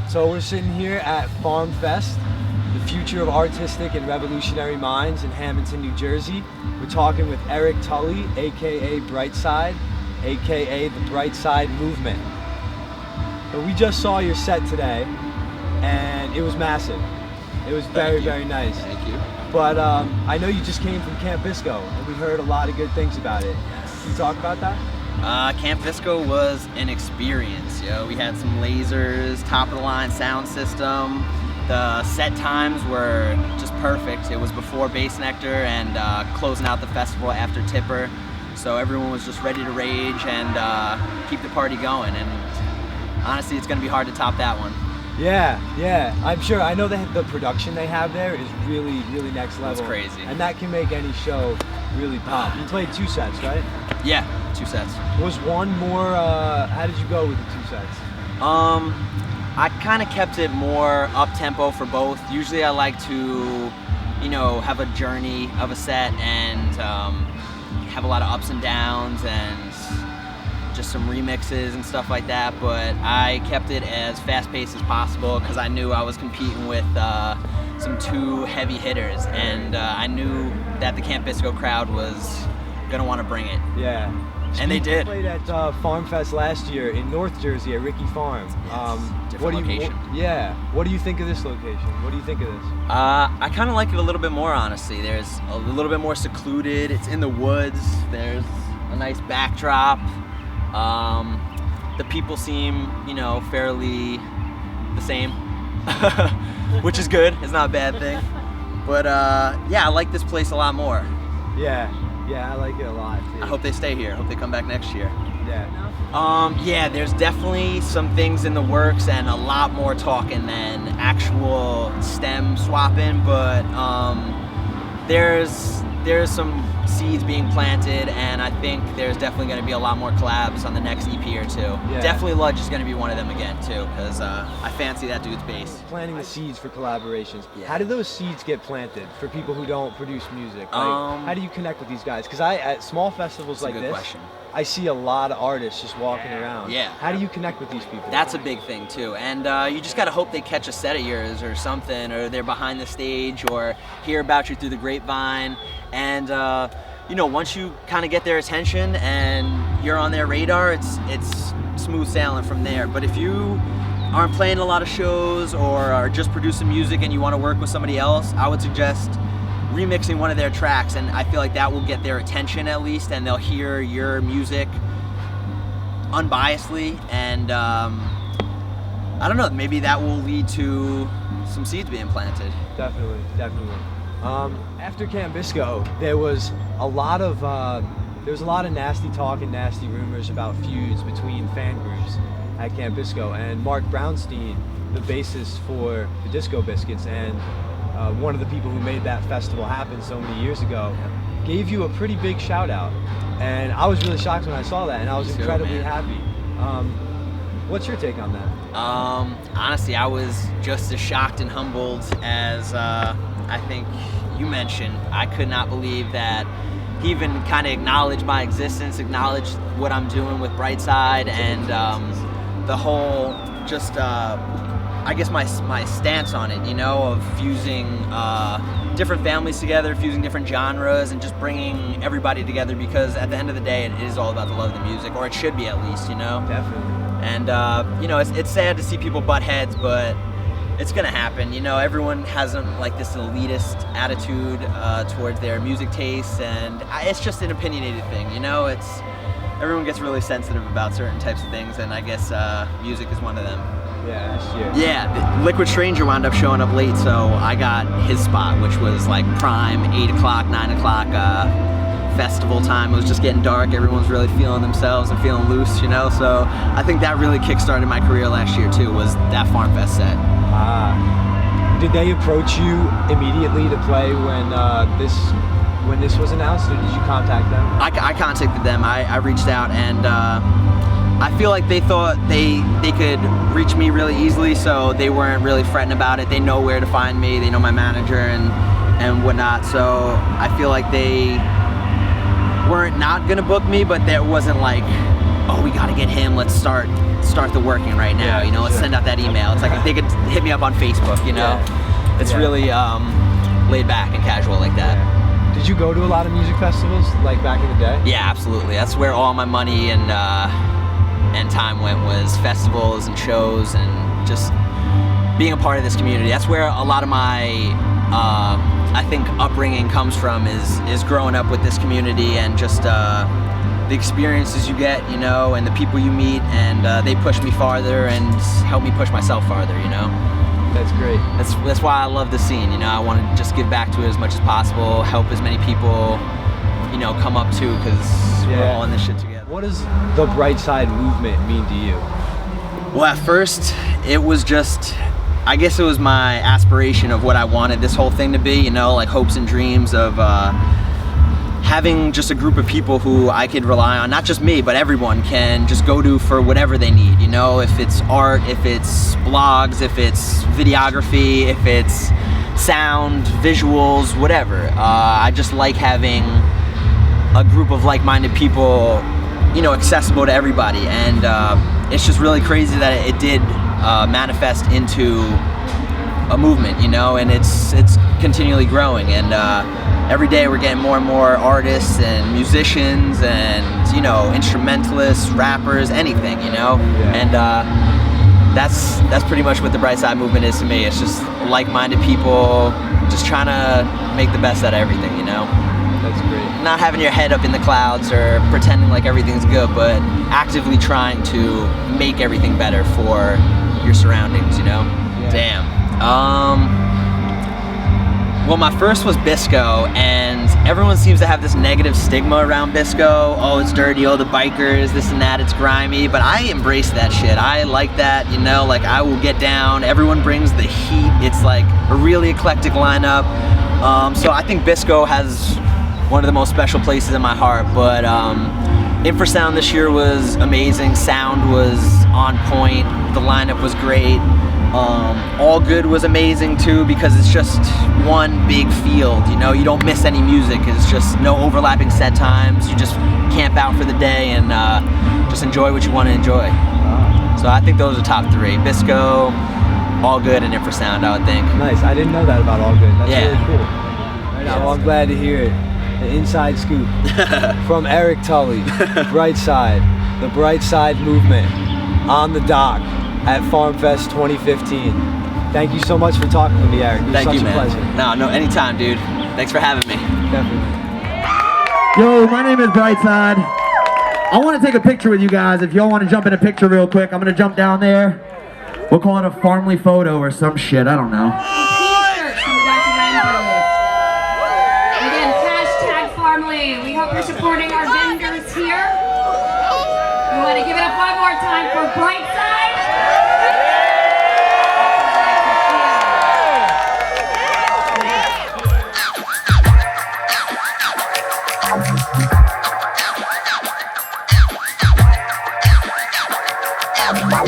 So we're sitting here at Farm Fest, the future of artistic and revolutionary minds in Hamilton, New Jersey. We're talking with Eric Tully, aka Brightside, aka the Brightside Movement. So we just saw your set today, and it was massive. It was very nice. Thank you. But I know you just came from Camp Bisco, and we heard a lot of good things about it. Can you talk about that? Camp Bisco was an experience. We had some lasers, top of the line sound system. The set times were just perfect. It was before Bass Nectar and closing out the festival after Tipper. So everyone was just ready to rage and keep the party going. And honestly, it's going to be hard to top that one. Yeah, I'm sure. I know that the production they have there is really next level. It's crazy. And that can make any show really pop. You played 2 sets, right? Yeah, 2 sets. Was one more, how did you go with the 2 sets? I kind of kept it more up-tempo for both. Usually I like to, have a journey of a set and have a lot of ups and downs and just some remixes and stuff like that, but I kept it as fast-paced as possible because I knew I was competing with some 2 heavy hitters, and I knew that the Camp Bisco crowd was gonna want to bring it. Yeah. And they did. Played at Farm Fest last year in North Jersey at Ricky Farm. Different location. What do you think of this location? What do you think of this? I kind of like it a little bit more, honestly. There's a little bit more secluded. It's in the woods. There's a nice backdrop. The people seem, fairly the same, which is good. It's not a bad thing. But yeah, I like this place a lot more. Yeah, I like it a lot too. I hope they stay here. I hope they come back next year. Yeah. There's definitely some things in the works and a lot more talking than actual stem swapping, but there's some seeds being planted, and I think there's definitely going to be a lot more collabs on the next EP or 2. Yeah. Definitely Ludge is going to be one of them again too, because I fancy that dude's bass. Planting the seeds for collaborations. Yeah. How do those seeds get planted for people who don't produce music? How do you connect with these guys? Because at small festivals like this, question. I see a lot of artists just walking around. Yeah. How do you connect with these people? That's a big thing too, and you just gotta hope they catch a set of yours or something, or they're behind the stage, or hear about you through the grapevine, and once you kind of get their attention and you're on their radar, it's smooth sailing from there. But if you aren't playing a lot of shows or are just producing music and you want to work with somebody else, I would suggest remixing one of their tracks, and I feel like that will get their attention at least, and they'll hear your music unbiasedly, and I don't know, maybe that will lead to some seeds being planted. Definitely. After Camp Bisco, there was a lot of nasty talk and nasty rumors about feuds between fan groups at Camp Bisco, and Mark Brownstein, the bassist for the Disco Biscuits and one of the people who made that festival happen so many years ago, gave you a pretty big shout out, and I was really shocked when I saw that, and I was incredibly happy. What's your take on that? Honestly, I was just as shocked and humbled as I think you mentioned. I could not believe that he even kind of acknowledged my existence, acknowledged what I'm doing with Brightside, and the whole just I guess my stance on it, of fusing different families together, fusing different genres, and just bringing everybody together, because at the end of the day, it is all about the love of the music, or it should be at least, Definitely. And it's sad to see people butt heads, but it's gonna happen. Everyone has this elitist attitude towards their music tastes, and it's just an opinionated thing. It's everyone gets really sensitive about certain types of things, and I guess music is one of them. Yeah, last year. Yeah, Liquid Stranger wound up showing up late, so I got his spot, which was like prime 8 o'clock, 9 o'clock festival time. It was just getting dark. Everyone's really feeling themselves and feeling loose, So I think that really kickstarted my career last year too, was that Farm Fest set. Did they approach you immediately to play when this was announced, or did you contact them? I contacted them. I reached out, and I feel like they thought they could reach me really easily, so they weren't really fretting about it. They know where to find me. They know my manager and whatnot. So I feel like they weren't not gonna book me, but there wasn't like, oh, we gotta get him. Let's start start the working right now. Yeah, You know, let's sure. send out that email. It's like they could hit me up on Facebook. You know, it's Yeah. really laid back and casual like that. Yeah. Did you go to a lot of music festivals like back in the day? Yeah, absolutely. That's where all my money and time went, was festivals and shows and just being a part of this community. That's where a lot of my I think upbringing comes from, is growing up with this community and just the experiences you get, you know, and the people you meet, and they push me farther and help me push myself farther, you know. That's great. That's why I love the scene, you know. I want to just give back to it as much as possible, help as many people, you know, come up too, because we're all in this shit together. What does the Brightside movement mean to you? Well, at first, it was just, I guess it was my aspiration of what I wanted this whole thing to be, you know, like hopes and dreams of having just a group of people who I could rely on, not just me, but everyone can just go to for whatever they need, you know, if it's art, if it's blogs, if it's videography, if it's sound, visuals, whatever. I just like having a group of like-minded people, you know, accessible to everybody, and it's just really crazy that it did manifest into a movement, you know, and it's continually growing, and every day we're getting more and more artists and musicians and, you know, instrumentalists, rappers, anything, you know, and that's pretty much what the Brightside movement is to me. It's just like-minded people just trying to make the best out of everything, you know. That's great. Not having your head up in the clouds or pretending like everything's good, but actively trying to make everything better for your surroundings, you know? Yeah. Damn. Well, my first was Bisco, and everyone seems to have this negative stigma around Bisco. Oh, it's dirty, oh, the bikers, this and that, it's grimy, but I embrace that shit. I like that, you know, like I will get down, everyone brings the heat. It's like a really eclectic lineup. So I think Bisco has one of the most special places in my heart, but Infrasound this year was amazing. Sound was on point, the lineup was great. All Good was amazing too, because it's just one big field, you know, you don't miss any music, it's just no overlapping set times, you just camp out for the day and just enjoy what you want to enjoy. So I think those are top three: Bisco, All Good, and Infrasound, I would think. Nice. I didn't know that about All Good. That's Yeah. really cool. Right now, well, I'm glad to hear it. The inside scoop from Eric Tully, Brightside, the Brightside movement on the dock at FarmFest 2015. Thank you so much for talking to me, Eric. It was Thank such you, a man. pleasure. No, anytime, dude. Thanks for having me. Definitely. Yo, my name is Brightside. I want to take a picture with you guys. If y'all want to jump in a picture real quick, I'm going to jump down there. We'll call it a Farmly photo or some shit. I don't know. T-shirts from the Dr. Rainbow. Again, hashtag Farmly. We hope you're supporting our vendors here. We want to give it up one more time for Brightside. Wow.